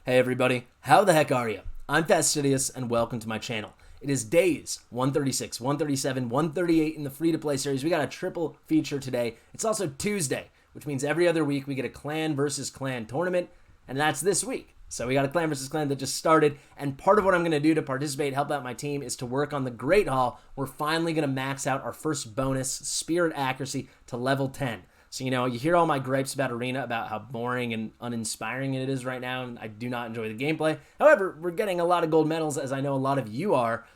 Hey everybody, how the heck are you? I'm Fastidious and welcome to my channel. It is days 136, 137, 138 in the free-to-play series. We got a triple feature today. It's also Tuesday, which means every other week we get a clan versus clan tournament, and that's this week. So we got a clan versus clan that just started, and part of what I'm going to do to participate, help out my team, is to work on the Great Hall. We're finally going to max out our first bonus, Spirit Accuracy, to level 10. So, you know, you hear all my gripes about Arena, about how boring and uninspiring it is right now, and I do not enjoy the gameplay. However, we're getting a lot of gold medals, as I know a lot of you are,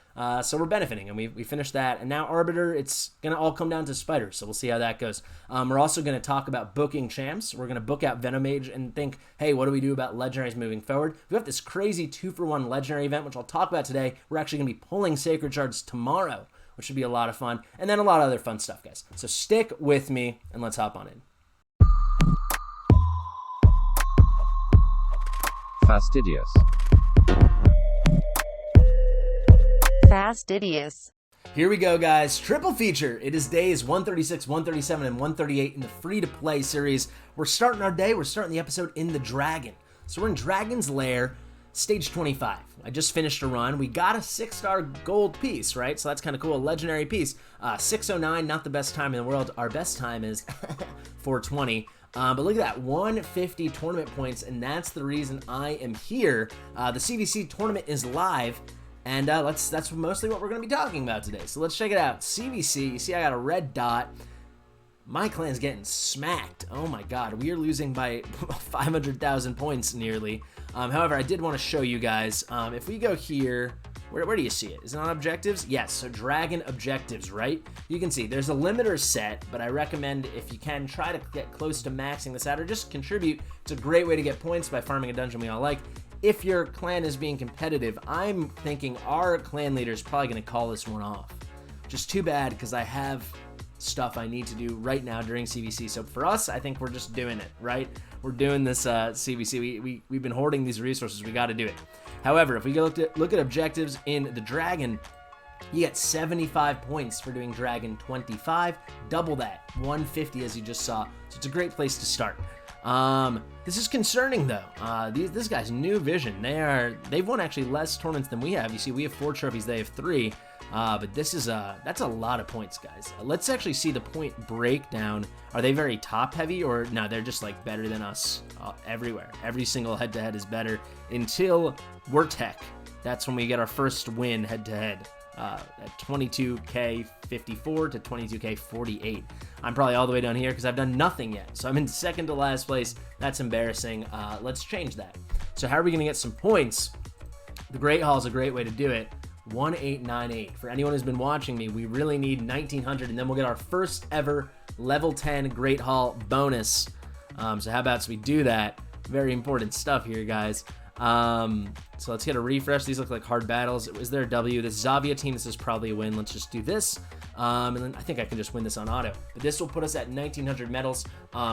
so we're benefiting, and we finished that. And now Arbiter, it's going to all come down to Spiders, so we'll see how that goes. We're also going to talk about booking champs. We're going to book out Venomage and think, hey, what do we do about legendaries moving forward? We have this crazy 2-for-1 legendary event, which I'll talk about today. We're actually going to be pulling Sacred Shards tomorrow, which should be a lot of fun, and then a lot of other fun stuff, guys. So stick with me, and let's hop on in. Fastidious. Fastidious. Here we go, guys. Triple feature. It is days 136, 137, and 138 in the free-to-play series. We're starting our day. We're starting the episode in the Dragon. So we're in Dragon's Lair, Stage 25. I just finished a run. We got a 6-star gold piece, right? So that's kind of cool, a legendary piece. 609, not the best time in the world. Our best time is 420. But look at that, 150 tournament points, and that's the reason I am here. The CVC tournament is live, and that's mostly what we're going to be talking about today. So let's check it out. CVC, you see I got a red dot. My clan's getting smacked. Oh my god, we are losing by 500,000 points nearly. However, I did want to show you guys, if we go here, where do you see it? Is it on objectives? Yes, so Dragon objectives, right? You can see there's a limiter set, but I recommend if you can try to get close to maxing this out or just contribute. It's a great way to get points by farming a dungeon we all like. If your clan is being competitive, I'm thinking our clan leader is probably going to call this one off. Just too bad because I have stuff I need to do right now during CVC. So for us, I think we're just doing it, right? We're doing this CVC. We've been hoarding these resources. We got to do it. However, if we go look at objectives in the Dragon, you get 75 points for doing Dragon 25, double that, 150 as you just saw. So it's a great place to start. This is concerning though. This guy's new vision. They've won actually less tournaments than we have. You see, we have 4 trophies, they have 3. But this is that's a lot of points, guys. Let's actually see the point breakdown. Are they very top heavy, or no? They're just like better than us everywhere. Every single head-to-head is better until we're tech. That's when we get our first win head-to-head at 22k 54 to 22k 48. I'm probably all the way down here because I've done nothing yet. So I'm in second to last place. That's embarrassing. Let's change that. So how are we going to get some points? The Great Hall is a great way to do it. 1898. For anyone who's been watching me, we really need 1900, and then we'll get our first ever level 10 Great Hall bonus. So how about we do that? Very important stuff here, guys. So let's get a refresh. These look like hard battles. Is there a W? This Zavia team, this is probably a win. Let's just do this. And then I think I can just win this on auto. But this will put us at 1900 medals,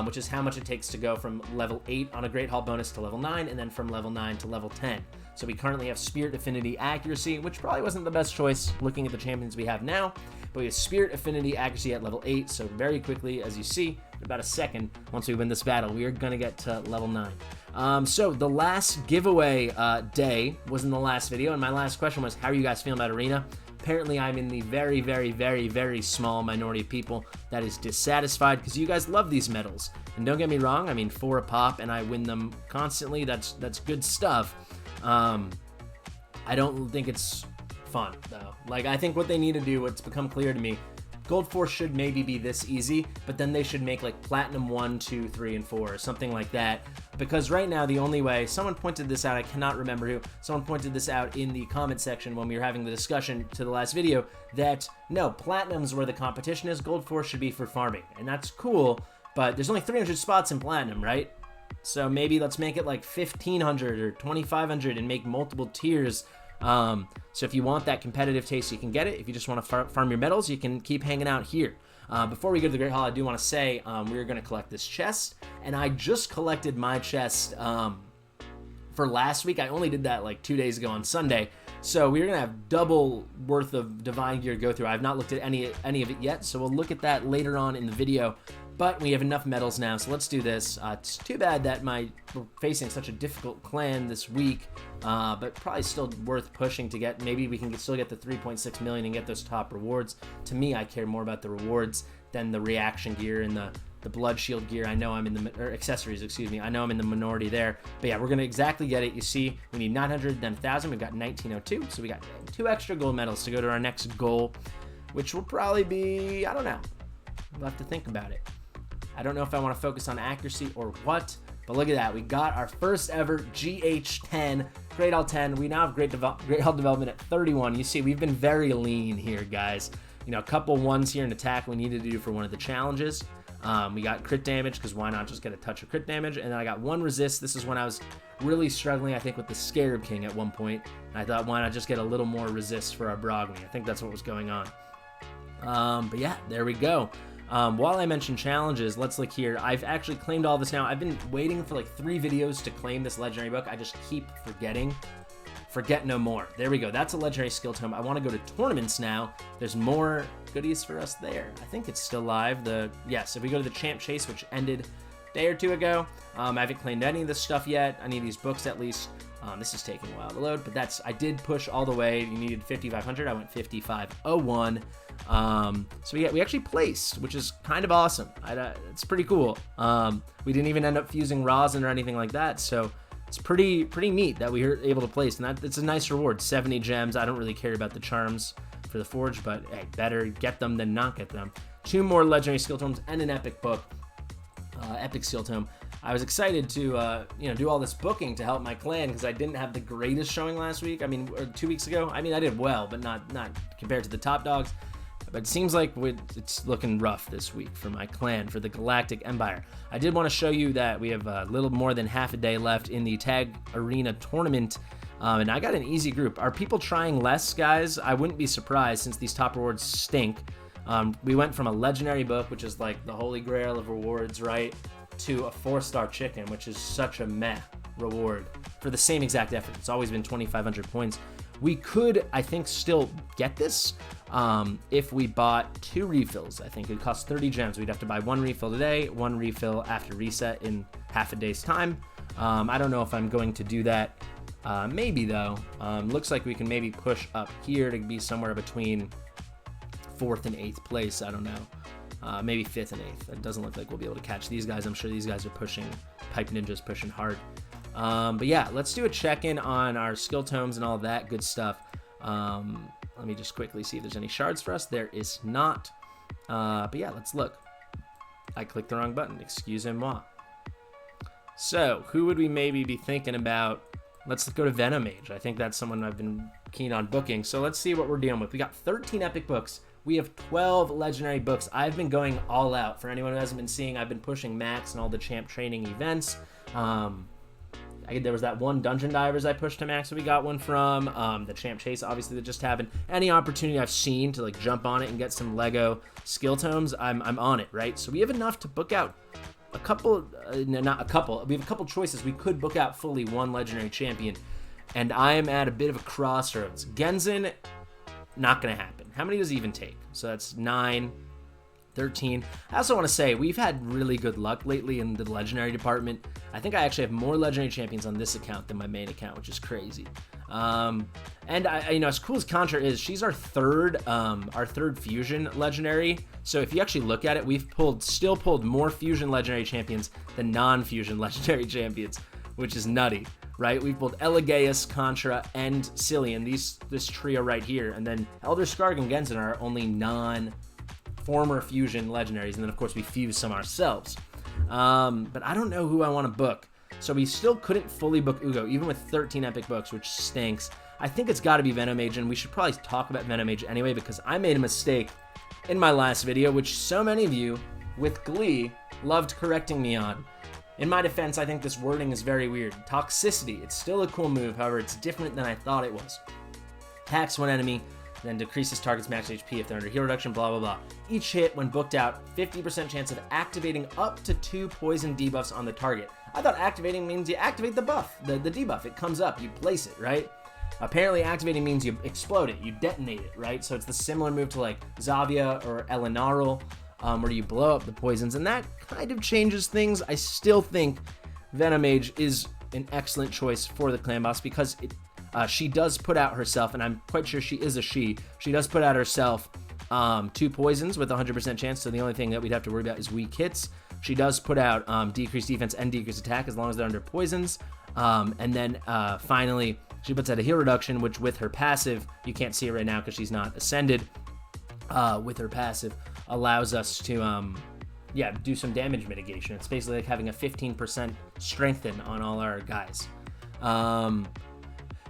which is how much it takes to go from level 8 on a Great Hall bonus to level 9, and then from level 9 to level 10. So we currently have Spirit Affinity Accuracy, which probably wasn't the best choice looking at the champions we have now. But we have Spirit Affinity Accuracy at level 8, so very quickly, as you see, in about a second, once we win this battle, we are going to get to level 9. So the last giveaway day was in the last video, and my last question was, how are you guys feeling about Arena? Apparently, I'm in the very, very, very, very small minority of people that is dissatisfied because you guys love these medals. And don't get me wrong, I mean, 4 a pop, and I win them constantly. That's good stuff. I don't think it's fun, though. Like, I think what they need to do, what's become clear to me, Gold 4 should maybe be this easy, but then they should make like Platinum 1, 2, 3, and 4, or something like that. Because right now, the only way, someone pointed this out, I cannot remember who, someone pointed this out in the comment section when we were having the discussion to the last video, that no, Platinum's where the competition is, Gold 4 should be for farming. And that's cool, but there's only 300 spots in Platinum, right? So maybe let's make it like 1,500 or 2,500 and make multiple tiers. So if you want that competitive taste, you can get it. If you just want to farm your medals, you can keep hanging out here. Before we go to the Great Hall, I do want to say we're going to collect this chest, and I just collected my chest for last week. I only did that like 2 days ago on Sunday, so we're going to have double worth of Divine Gear to go through. I have not looked at any of it yet, so we'll look at that later on in the video. But we have enough medals now, so let's do this. It's too bad that we're facing such a difficult clan this week, but probably still worth pushing to get. Maybe we can still get the 3.6 million and get those top rewards. To me, I care more about the rewards than the reaction gear and the blood shield gear. I know I'm in the, or accessories, excuse me. I know I'm in the minority there. But yeah, we're going to exactly get it. You see, we need 900, then 1,000. We've got 1902, so we got 2 extra gold medals to go to our next goal, which will probably be, I don't know. We'll have to think about it. I don't know if I want to focus on accuracy or what, but look at that. We got our first ever GH10, Great Hall 10. We now have Great Hall Development at 31. You see, we've been very lean here, guys. You know, a couple ones here in attack we needed to do for one of the challenges. We got crit damage, because why not just get a touch of crit damage? And then I got 1 resist. This is when I was really struggling, I think, with the Scarab King at one point. And I thought, why not just get a little more resist for our Brogni? I think that's what was going on. But yeah, there we go. While I mention challenges, let's look here. I've actually claimed all this now. I've been waiting for like 3 videos to claim this legendary book. I just keep forgetting. Forget no more. There we go. That's a legendary skill tome. I want to go to tournaments now. There's more goodies for us there. I think it's still live. Yes, if we go to the Champ Chase, which ended a day or 2 ago, I haven't claimed any of this stuff yet. I need these books at least. This is taking a while to load, but I did push all the way. You needed 5,500. I went 5,501. So we actually placed, which is kind of awesome. It's pretty cool. We didn't even end up fusing rosin or anything like that, so it's pretty neat that we were able to place, and it's a nice reward. 70 gems. I don't really care about the charms for the forge, but hey, better get them than not get them. 2 more legendary skill tomes and an epic book, epic skill tome. I was excited to do all this booking to help my clan, because I didn't have the greatest showing last week. or 2 weeks ago. I mean, I did well, but not compared to the top dogs. But it seems like it's looking rough this week for my clan, for the Galactic Empire. I did want to show you that we have a little more than half a day left in the Tag Arena tournament, and I got an easy group. Are people trying less, guys? I wouldn't be surprised, since these top rewards stink. We went from a legendary book, which is like the holy grail of rewards, right, to a 4-star chicken, which is such a meh reward for the same exact effort. It's always been 2,500 points. We could, I think, still get this if we bought 2 refills. I think it costs 30 gems. We'd have to buy 1 refill today, 1 refill after reset in half a day's time. I don't know if I'm going to do that. Maybe, though. Looks like we can maybe push up here to be somewhere between 4th and 8th place. I don't know. Maybe 5th and 8th. It doesn't look like we'll be able to catch these guys. I'm sure these guys are pushing. Pipe Ninja's pushing hard. But yeah, let's do a check-in on our skill tomes and all of that good stuff. Let me just quickly see if there's any shards for us. There is not. But yeah, let's look. I clicked the wrong button. Excusez-moi. So, who would we maybe be thinking about? Let's go to Venomage. I think that's someone I've been keen on booking. So let's see what we're dealing with. We got 13 epic books. We have 12 legendary books. I've been going all out. For anyone who hasn't been seeing, I've been pushing max and all the champ training events. There was that one Dungeon Divers I pushed to max that we got one from. The Champ Chase, obviously, that just happened. Any opportunity I've seen to like jump on it and get some Lego skill tomes, I'm on it, right? So we have enough to book out a couple, not a couple. We have a couple choices. We could book out fully 1 legendary champion, and I am at a bit of a crossroads. Genzen, not gonna happen. How many does it even take? So that's 9. 13. I also want to say we've had really good luck lately in the legendary department. I think I actually have more legendary champions on this account than my main account, which is crazy. And as cool as Contra is, she's our third fusion legendary. So if you actually look at it, we've still pulled more fusion legendary champions than non-fusion legendary champions, which is nutty, right? We've pulled Elegaeus, Contra, and Cillian, this trio right here, and then Elder Skarg and Genzen are only former fusion legendaries, and then of course we fuse some ourselves. But I don't know who I want to book. So we still couldn't fully book Ugo, even with 13 epic books, which stinks. I think it's got to be Venomage, and we should probably talk about Venomage anyway, because I made a mistake in my last video, which so many of you, with glee, loved correcting me on. In my defense, I think this wording is very weird. Toxicity, it's still a cool move, however, it's different than I thought it was. Attacks one enemy, then decreases target's max HP if they're under heal reduction, blah, blah, blah. Each hit, when booked out, 50% chance of activating up to 2 poison debuffs on the target. I thought activating means you activate the buff, the debuff. It comes up, you place it, right? Apparently activating means you explode it, you detonate it, right? So it's the similar move to like Zavia or Elinarl. where you blow up the poisons, and that kind of changes things. I still think Venomage is an excellent choice for the clan boss because she does put out herself, and I'm quite sure she is a she does put out herself 2 poisons with 100% chance, so the only thing that we'd have to worry about is weak hits. She does put out decreased defense and decreased attack as long as they're under poisons. And then finally, she puts out a heal reduction, which with her passive, you can't see it right now because she's not ascended, with her passive, allows us to do some damage mitigation. It's basically like having a 15% strengthen on all our guys.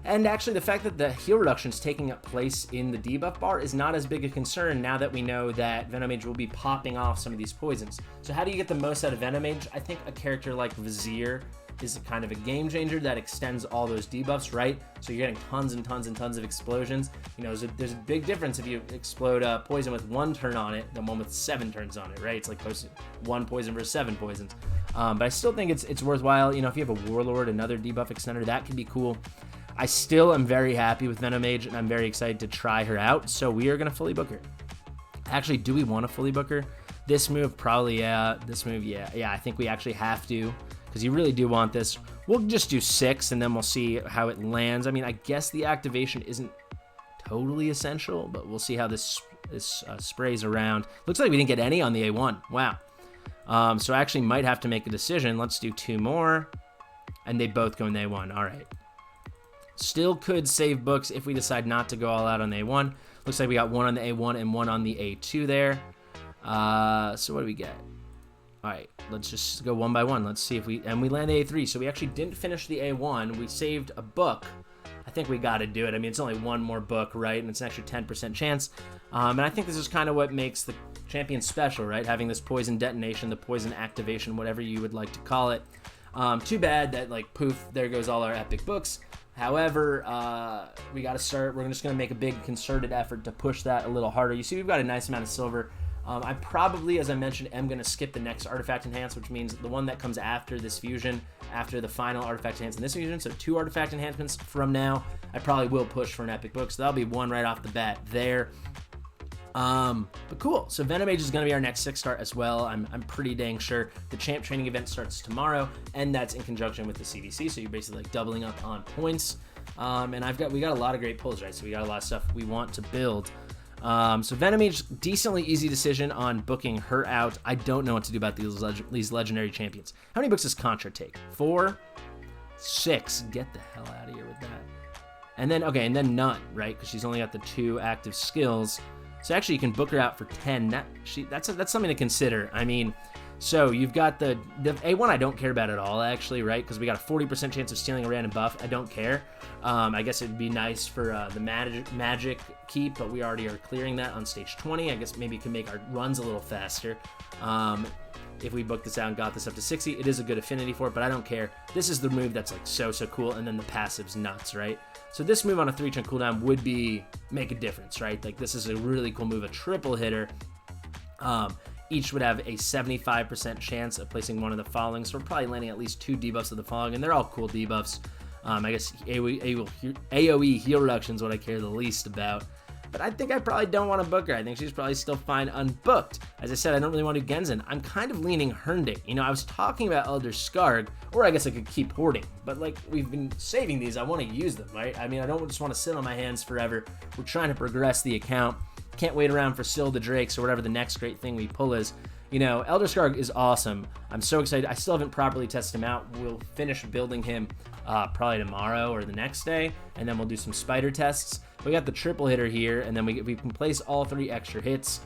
And actually, the fact that the heal reduction is taking up place in the debuff bar is not as big a concern now that we know that Venomage will be popping off some of these poisons. So how do you get the most out of Venomage? I think a character like Vizier is kind of a game changer that extends all those debuffs, right? So you're getting tons and tons and tons of explosions. You know, there's a big difference if you explode a poison with 1 turn on it than one with 7 turns on it, right? It's like 1 poison versus 7 poisons. But I still think it's worthwhile. You know, if you have a Warlord, another debuff extender, that can be cool. I still am very happy with Venomage, and I'm very excited to try her out. So we are going to fully book her. Actually, do we want to fully book her? This move, probably, yeah. This move, yeah. I think we actually have to, because you really do want this. We'll just do 6, and then we'll see how it lands. I mean, I guess the activation isn't totally essential, but we'll see how this sprays around. Looks like we didn't get any on the A1. Wow. So I actually might have to make a decision. Let's do 2 more, and they both go in the A1. All right. Still could save books if we decide not to go all out on the A1. Looks like we got 1 on the A1 and 1 on the A2 there. So what do we get? All right, let's just go 1 by 1. Let's see if we land the A3. So we actually didn't finish the A1. We saved a book. I think we got to do it. I mean, it's only 1 more book, right? And it's an extra 10% chance. And I think this is kind of what makes the champion special, right? Having this poison detonation, the poison activation, whatever you would like to call it. Too bad that, like, poof, there goes all our epic books. However, we got to start. We're just going to make a big concerted effort to push that a little harder. You see, we've got a nice amount of silver. I probably, as I mentioned, am going to skip the next artifact enhance, which means the one that comes after this fusion, after the final artifact enhance in this fusion. So 2 artifact enhancements from now. I probably will push for an epic book, so that'll be 1 right off the bat there. But cool. So Venomage is going to be our next 6-star as well. I'm pretty dang sure. The champ training event starts tomorrow, and that's in conjunction with the CDC. So you're basically like doubling up on points. And we got a lot of great pulls, right? So we got a lot of stuff we want to build. So Venomage, decently easy decision on booking her out. I don't know what to do about these legendary champions. How many books does Contra take? 4, 6. Get the hell out of here with that. And then none, right? Because she's only got the 2 active skills. So actually, you can book her out for 10. That's something to consider. I mean, so you've got the A1 I don't care about at all, actually, right? Because we got a 40% chance of stealing a random buff. I don't care. I guess it'd be nice for the magic keep, but we already are clearing that on stage 20. I guess maybe it can make our runs a little faster. If we booked this out and got this up to 60, it is a good affinity for it, but I don't care. This is the move that's like so cool, and then the passive's nuts, right? So this move on a 3-turn cooldown would make a difference, right? Like, this is a really cool move, a triple hitter. Each would have a 75% chance of placing one of the following, so we're probably landing at least 2 debuffs of the following, and they're all cool debuffs. I guess AoE heal reduction is what I care the least about. But I think I probably don't want to book her. I think she's probably still fine unbooked. As I said, I don't really want to do Genzen. I'm kind of leaning Hernding. You know, I was talking about Elder Skarg, or I guess I could keep hoarding. But, like, we've been saving these. I want to use them, right? I mean, I don't just want to sit on my hands forever. We're trying to progress the account. Can't wait around for Still the Drakes or whatever the next great thing we pull is. You know, Elder Skarg is awesome. I'm so excited. I still haven't properly tested him out. We'll finish building him probably tomorrow or the next day, and then we'll do some spider tests. We got the triple hitter here, and then we can place all 3 extra hits,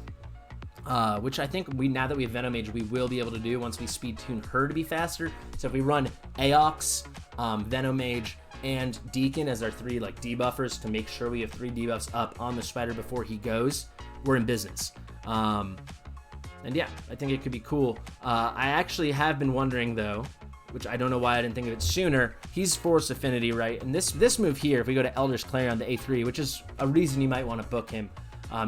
which I think now that we have Venomage, we will be able to do once we speed tune her to be faster. So if we run Aox, Venomage, and Deacon as our 3 like debuffers to make sure we have 3 debuffs up on the spider before he goes, we're in business. And yeah, I think it could be cool. I actually have been wondering though, which I don't know why I didn't think of it sooner. He's Force Affinity, right? And this move here, if we go to Elder's Clarion, the A3, which is a reason you might want to book him,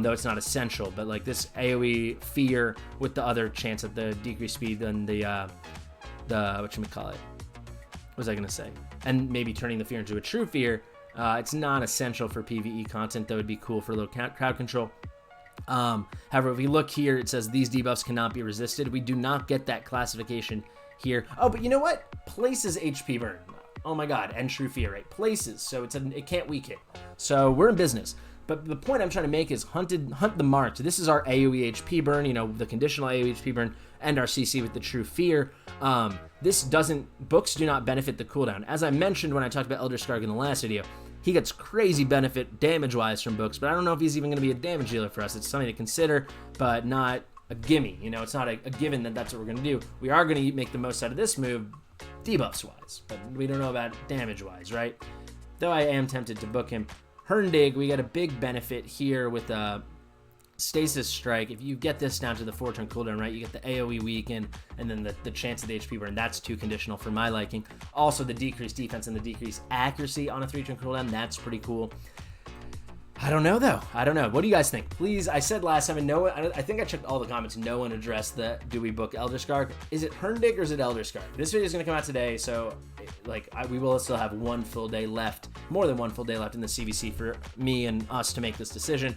though it's not essential, but like this AoE fear with the other chance at the decreased speed and the whatchamacallit. What was I going to say? And maybe turning the fear into a true fear. It's not essential for PvE content, though it'd be cool for a little crowd control. However, if we look here, it says these debuffs cannot be resisted. We do not get that classification here. Oh, but you know what? Places HP burn. Oh my god, and True Fear, right? Places, so it can't weak it. So we're in business. But the point I'm trying to make is hunt the marked. This is our AoE HP burn, you know, the conditional AoE HP burn, and our CC with the True Fear. Books do not benefit the cooldown. As I mentioned when I talked about Elder Scarg in the last video, he gets crazy benefit damage-wise from books, but I don't know if he's even going to be a damage dealer for us. It's something to consider, but not a gimme. You know, it's not a given that that's what we're going to do. We are going to make the most out of this move debuffs-wise, but we don't know about damage-wise, right? Though I am tempted to book him. Herndig, we get a big benefit here with Stasis Strike. If you get this down to the 4-turn cooldown, right, you get the AoE weaken, and then the chance of the HP burn. That's too conditional for my liking. Also, the decreased defense and the decreased accuracy on a 3-turn cooldown. That's pretty cool. I don't know, though. I don't know. What do you guys think? Please, I said last time, and I think I checked all the comments. No one addressed the, do we book Elder Scarg? Is it Herndig or is it Elder Scarg? This video is going to come out today, so we will still have one full day left, more than one full day left in the CVC for me and us to make this decision.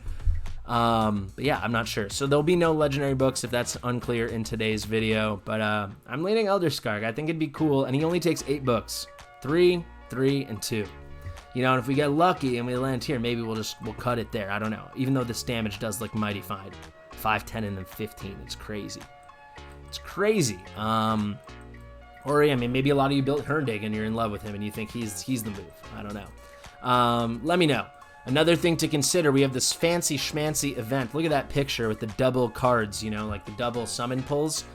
But yeah, I'm not sure. So there'll be no legendary books if that's unclear in today's video, but I'm leaning Elder Scarg. I think it'd be cool, and he only takes 8 books. 3, 3, and 2. You know, and if we get lucky and we land here, maybe we'll cut it there. I don't know. Even though this damage does look mighty fine. 5, 10, and then 15. It's crazy. It's crazy. Or, I mean, maybe a lot of you built Herndig and you're in love with him and you think he's the move. I don't know. Let me know. Another thing to consider, we have this fancy schmancy event. Look at that picture with the double cards, you know, like the double summon pulls.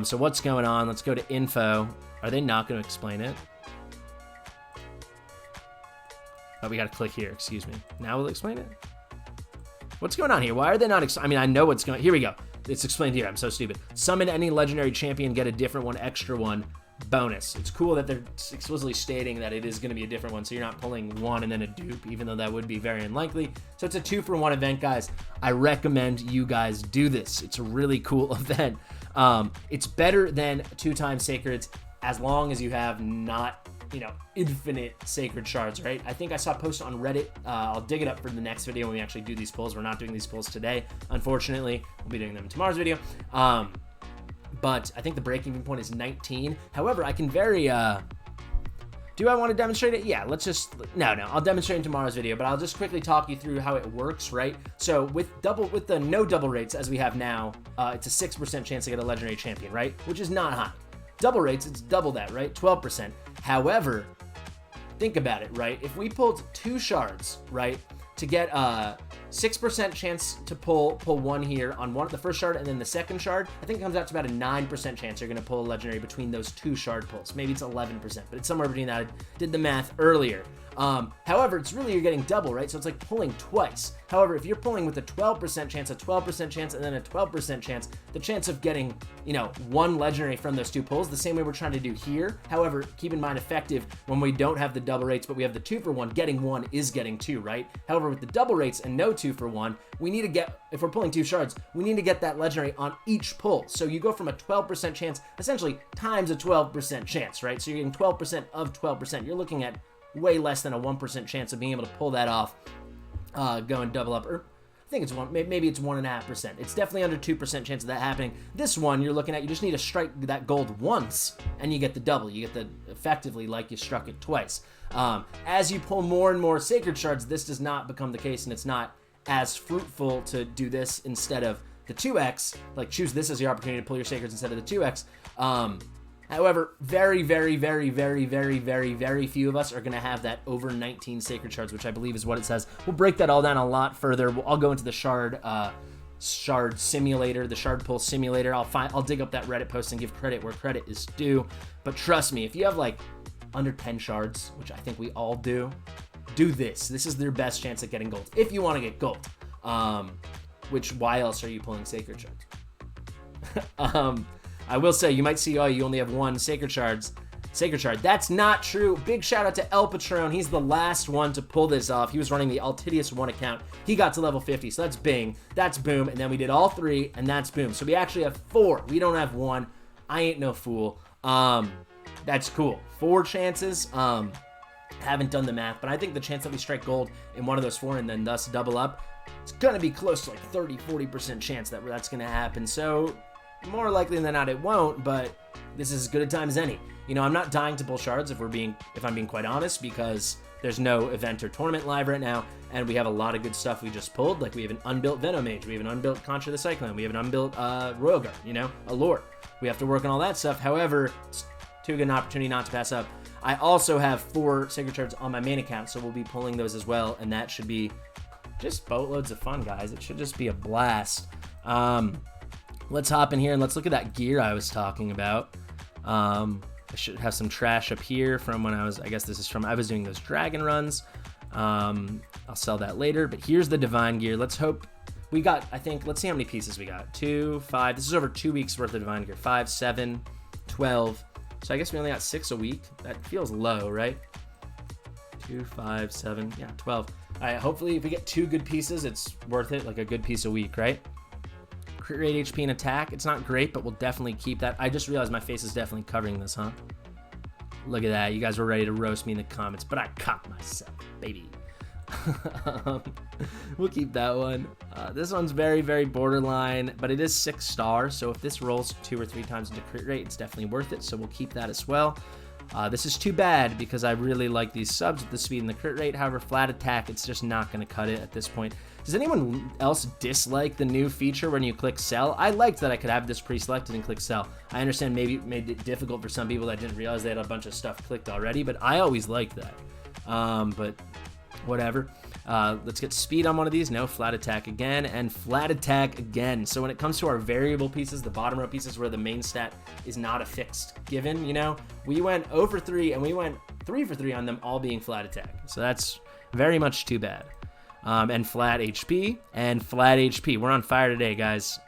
So what's going on? Let's go to info. Are they not going to explain it? Oh, we got to click here. Excuse me. Now we'll explain it. What's going on here? Why are they not? I mean, I know what's going. Here we go. It's explained here. I'm so stupid. Summon any legendary champion, get a different one, extra one, bonus. It's cool that they're explicitly stating that it is going to be a different one, so you're not pulling one and then a dupe, even though that would be very unlikely. So it's a 2-for-1 event, guys. I recommend you guys do this. It's a really cool event. It's better than 2x Sacreds as long as you have not, you know, infinite sacred shards, right? I think I saw a post on Reddit. I'll dig it up for the next video when we actually do these pulls. We're not doing these pulls today, unfortunately. We'll be doing them in tomorrow's video. But I think the breaking point is 19. However, I can vary. Do I want to demonstrate it? Yeah, let's just, no, I'll demonstrate in tomorrow's video, but I'll just quickly talk you through how it works, right? So with the no double rates as we have now, it's a 6% chance to get a legendary champion, right? Which is not high. Double rates, it's double that, right? 12%. However, think about it, right? If we pulled 2 shards, right, to get a 6% chance to pull one here on the first shard and then the second shard, I think it comes out to about a 9% chance you're going to pull a legendary between those 2 shard pulls. Maybe it's 11%, but it's somewhere between that. I did the math earlier. However, it's really, you're getting double, right? So it's like pulling twice. However, if you're pulling with a 12% chance, a 12% chance, and then a 12% chance, the chance of getting, you know, 1 legendary from those 2 pulls, the same way we're trying to do here. However, keep in mind, effective when we don't have the double rates, but we have the 2-for-1, getting 1 is getting 2, right? However, with the double rates and no 2-for-1, we need to get, if we're pulling 2 shards, we need to get that legendary on each pull. So you go from a 12% chance, essentially times a 12% chance, right? So you're getting 12% of 12%. You're looking at way less than a 1% chance of being able to pull that off, going double up, or I think it's maybe it's 1.5%. It's definitely under 2% chance of that happening. This one you're looking at, you just need to strike that gold once and you get the double. You get the effectively like you struck it twice. As you pull more and more sacred shards, this does not become the case, and it's not as fruitful to do this instead of the 2x, like choose this as your opportunity to pull your sacreds instead of the 2x. However, very, very, very, very, very, very, very few of us are going to have that over 19 sacred shards, which I believe is what it says. We'll break that all down a lot further. I'll go into the shard simulator, the shard pull simulator. I'll dig up that Reddit post and give credit where credit is due. But trust me, if you have like under 10 shards, which I think we all do this. This is their best chance at getting gold. If you want to get gold, which why else are you pulling sacred shards? I will say, you might see, oh, you only have 1 sacred shard. That's not true. Big shout out to El Patron. He's the last one to pull this off. He was running the Altidious 1 account. He got to level 50, so that's bing. That's boom. And then we did all 3, and that's boom. So we actually have 4. We don't have 1. I ain't no fool. That's cool. 4 chances. Haven't done the math, but I think the chance that we strike gold in one of those 4 and then thus double up, it's going to be close to like 30-40% chance that that's going to happen. So more likely than not it won't, but this is as good a time as any. You know, I'm not dying to pull shards if I'm being quite honest, because there's no event or tournament live right now, and we have a lot of good stuff we just pulled. Like, we have an unbuilt Venomage, we have an unbuilt Contra the Cyclone, we have an unbuilt Royal Guard, you know, Allure. We have to work on all that stuff. However, it's too good an opportunity not to pass up. I also have 4 Sacred Shards on my main account, so we'll be pulling those as well, and that should be just boatloads of fun, guys. It should just be a blast. Let's hop in here and let's look at that gear I was talking about. I should have some trash up here from when I was doing those dragon runs. I'll sell that later, but here's the divine gear. Let's hope we got, let's see how many pieces we got. 2, 5, this is over 2 weeks worth of divine gear. 5, 7, 12. So I guess we only got 6 a week. That feels low, right? 2, 5, 7, yeah, 12. All right, hopefully if we get 2 good pieces, it's worth it, like a good piece a week, right? Crit rate, HP, and attack. It's not great, but we'll definitely keep that. I just realized my face is definitely covering this, huh? Look at that. You guys were ready to roast me in the comments, but I caught myself, baby. We'll keep that one. This one's very, very borderline, but it is 6 stars, so if this rolls 2 or 3 times into crit rate, it's definitely worth it, so we'll keep that as well. This is too bad because I really like these subs with the speed and the crit rate. However, flat attack, it's just not going to cut it at this point. Does anyone else dislike the new feature when you click sell? I liked that I could have this pre-selected and click sell. I understand maybe it made it difficult for some people that didn't realize they had a bunch of stuff clicked already, but I always liked that. But whatever. Let's get speed on one of these. No, flat attack again, and flat attack again. So when it comes to our variable pieces, the bottom row pieces where the main stat is not a fixed given, you know, we went 0 for 3 and we went 3 for 3 on them all being flat attack. So that's very much too bad. And flat HP, and flat HP. We're on fire today, guys.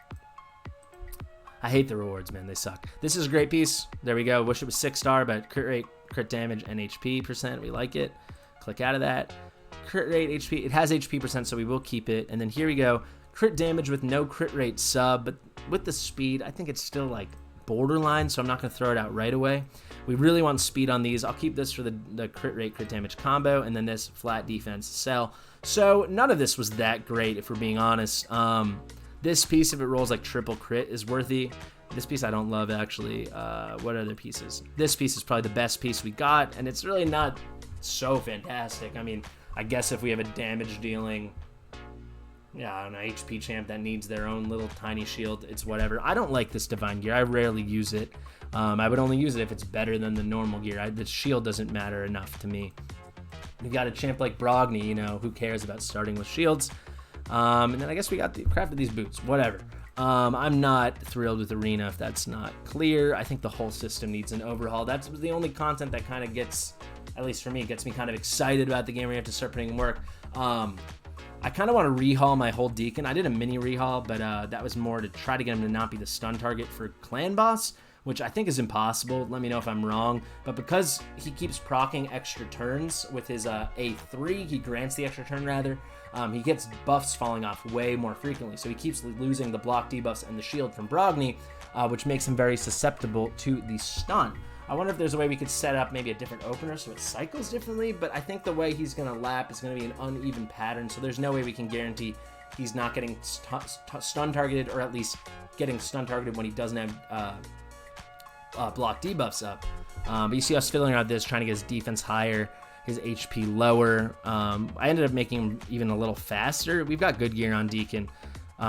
I hate the rewards, man. They suck. This is a great piece. There we go. Wish it was 6 star, but crit rate, crit damage, and HP percent. We like it. Click out of that. Crit rate, HP. It has HP percent, so we will keep it. And then here we go. Crit damage with no crit rate sub, but with the speed, I think it's still like borderline, so I'm not going to throw it out right away. We really want speed on these. I'll keep this for the crit rate, crit damage combo, and then this flat defense sell. So none of this was that great, if we're being honest. This piece, if it rolls like triple crit, is worthy. This piece I don't love, actually. What other pieces? This piece is probably the best piece we got, and it's really not so fantastic. I mean, I guess if we have a damage dealing, yeah, I don't know, HP champ that needs their own little tiny shield, it's whatever. I don't like this divine gear. I rarely use it. I would only use it if it's better than the normal gear. The shield doesn't matter enough to me. We got a champ like Brogni, you know, who cares about starting with shields? And then I guess we got crafted these boots, whatever. I'm not thrilled with Arena if that's not clear. I think the whole system needs an overhaul. That's the only content that kind of gets, at least for me, gets me kind of excited about the game where you have to start putting in work. I kind of want to rehaul my whole Deacon. I did a mini rehaul, but that was more to try to get him to not be the stun target for Clan Boss, which I think is impossible. Let me know if I'm wrong. But because he keeps proccing extra turns with his A3, he grants the extra turn rather, he gets buffs falling off way more frequently. So he keeps losing the block debuffs and the shield from Brogni, which makes him very susceptible to the stun. I wonder if there's a way we could set up maybe a different opener so it cycles differently, but I think the way he's going to lap is going to be an uneven pattern, so there's no way we can guarantee he's not getting stun targeted, or at least getting stun targeted when he doesn't have block debuffs up. But you see us fiddling around this, trying to get his defense higher, his HP lower. I ended up making him even a little faster. We've got good gear on Deacon.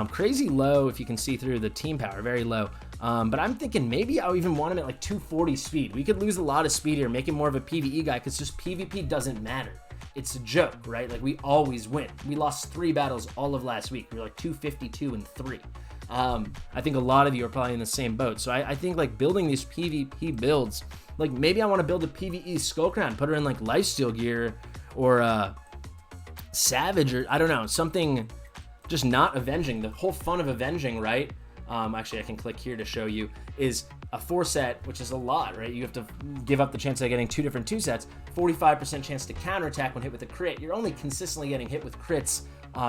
Crazy low, if you can see through the team power, very low. But I'm thinking maybe I'll even want him at like 240 speed. We could lose a lot of speed here, make him more of a PvE guy, because just PvP doesn't matter. It's a joke, right? Like, we always win. We lost 3 battles all of last week. We were like 252 and 3. I think a lot of you are probably in the same boat. So I think like building these PvP builds, like maybe I want to build a PvE Skullcrown, put her in like lifesteal gear or Savage, or I don't know, something just not avenging. The whole fun of avenging, right? Actually, I can click here to show you, is a 4 set, which is a lot, right? You have to give up the chance of getting 2 different 2 sets, 45% chance to counterattack when hit with a crit. You're only consistently getting hit with crits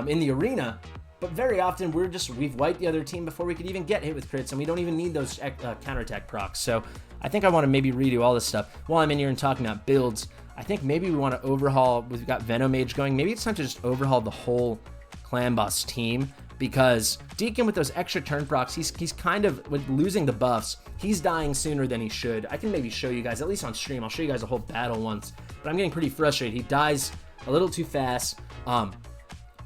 in the arena, but very often we've wiped the other team before we could even get hit with crits, and we don't even need those counterattack procs. So I think I want to maybe redo all this stuff. While I'm in here and talking about builds, I think maybe we want to overhaul. We've got Venomage going. Maybe it's time to just overhaul the whole clan boss team, because Deacon with those extra turn procs, he's kind of, with losing the buffs, he's dying sooner than he should. I can maybe show you guys, at least on stream, I'll show you guys a whole battle once, but I'm getting pretty frustrated. He dies a little too fast,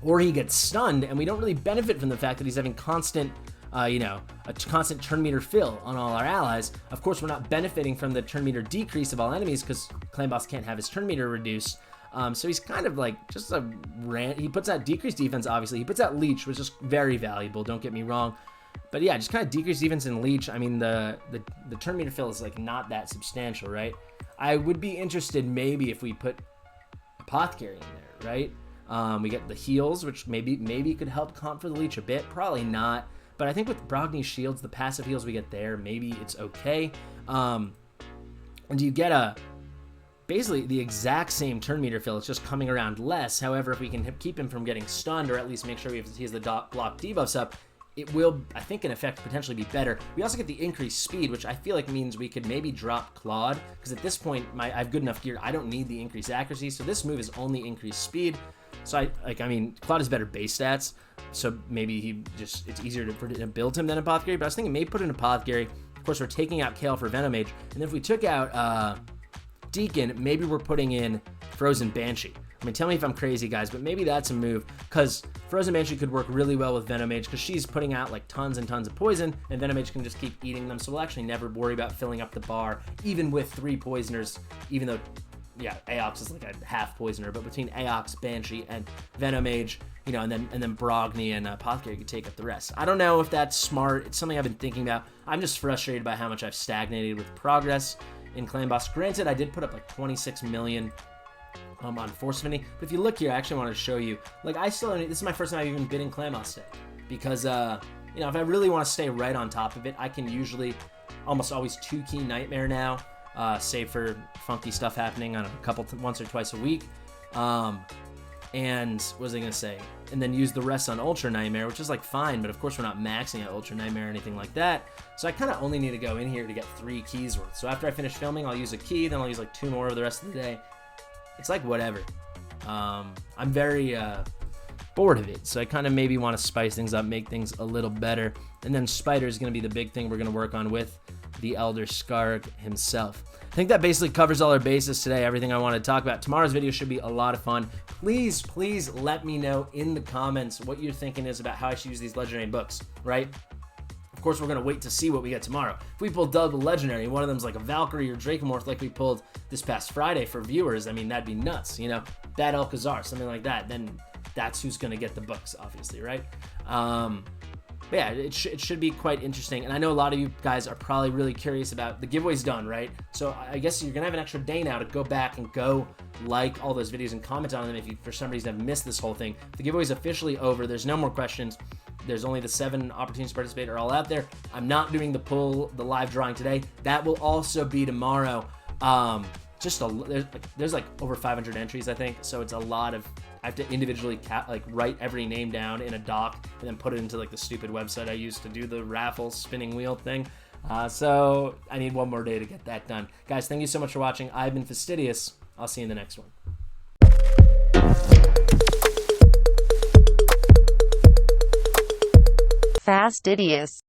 or he gets stunned, and we don't really benefit from the fact that he's having constant, a constant turn meter fill on all our allies. Of course, we're not benefiting from the turn meter decrease of all enemies because clan boss can't have his turn meter reduced. So he's kind of like just a he puts out decreased defense, obviously. He puts out leech, which is very valuable, don't get me wrong. But yeah, just kind of decreased defense and leech. I mean, the turn meter fill is like not that substantial, right? I would be interested maybe if we put apothecary in there, right? We get the heals, which maybe could help comp for the leech a bit. Probably not. But I think with Brogni's shields, the passive heals we get there, maybe it's okay. And you get basically the exact same turn meter fill. It's just coming around less. However, if we can keep him from getting stunned, or at least make sure he has the block debuffs up, it will, I think, in effect, potentially be better. We also get the increased speed, which I feel like means we could maybe drop Claude, because at this point, I have good enough gear. I don't need the increased accuracy, so this move is only increased speed. So Claude has better base stats, so maybe it's easier to build him than Apothecary, but I was thinking maybe put in Apothecary. Of course, we're taking out Kale for Venomage, and then if we took out Deacon, maybe we're putting in Frozen Banshee. I mean, tell me if I'm crazy, guys, but maybe that's a move, because Frozen Banshee could work really well with Venomage, because she's putting out like tons and tons of poison, and Venomage can just keep eating them, so we'll actually never worry about filling up the bar, even with 3 poisoners, even though, yeah, Aox is like a half poisoner, but between Aox, Banshee, and Venomage, and then Brogni and Apothecary could take up the rest. I don't know if that's smart. It's something I've been thinking about. I'm just frustrated by how much I've stagnated with progress in Clan Boss. Granted, I did put up like 26 million on Force Affinity, but if you look here, I actually wanted to show you, like, this is my first time I've even been in Clan Boss today, because, if I really want to stay right on top of it, I can usually almost always 2-key Nightmare now, save for funky stuff happening on once or twice a week. And what was I going to say? And then use the rest on Ultra Nightmare, which is like fine, but of course we're not maxing out Ultra Nightmare or anything like that. So I kind of only need to go in here to get 3 keys worth. So after I finish filming, I'll use a key, then I'll use like 2 more over the rest of the day. It's like whatever. I'm very bored of it, so I kind of maybe want to spice things up, make things a little better. And then Spider is going to be the big thing we're going to work on with the Elder Skarg himself. I think that basically covers all our bases today, everything I wanted to talk about. Tomorrow's video should be a lot of fun. Please let me know in the comments what your thinking is about how I should use these legendary books, right? Of course, we're going to wait to see what we get tomorrow. If we pull double legendary, one of them's like a Valkyrie or Dracomorph like we pulled this past Friday for viewers, I mean, that'd be nuts, That Alcazar, something like that, then that's who's going to get the books, obviously, right? But yeah, it should be quite interesting. And I know a lot of you guys are probably really curious about the giveaways done, right? So I guess you're going to have an extra day now to go back and go like all those videos and comment on them if you, for some reason, have missed this whole thing. The giveaway's officially over. There's no more questions. There's only the 7 opportunities to participate are all out there. I'm not doing the live drawing today. That will also be tomorrow. There's like over 500 entries, I think. So it's a lot of, I have to individually write every name down in a doc and then put it into like the stupid website I used to do the raffle spinning wheel thing. So I need one more day to get that done. Guys, thank you so much for watching. I've been Fastidious. I'll see you in the next one. Fastidious.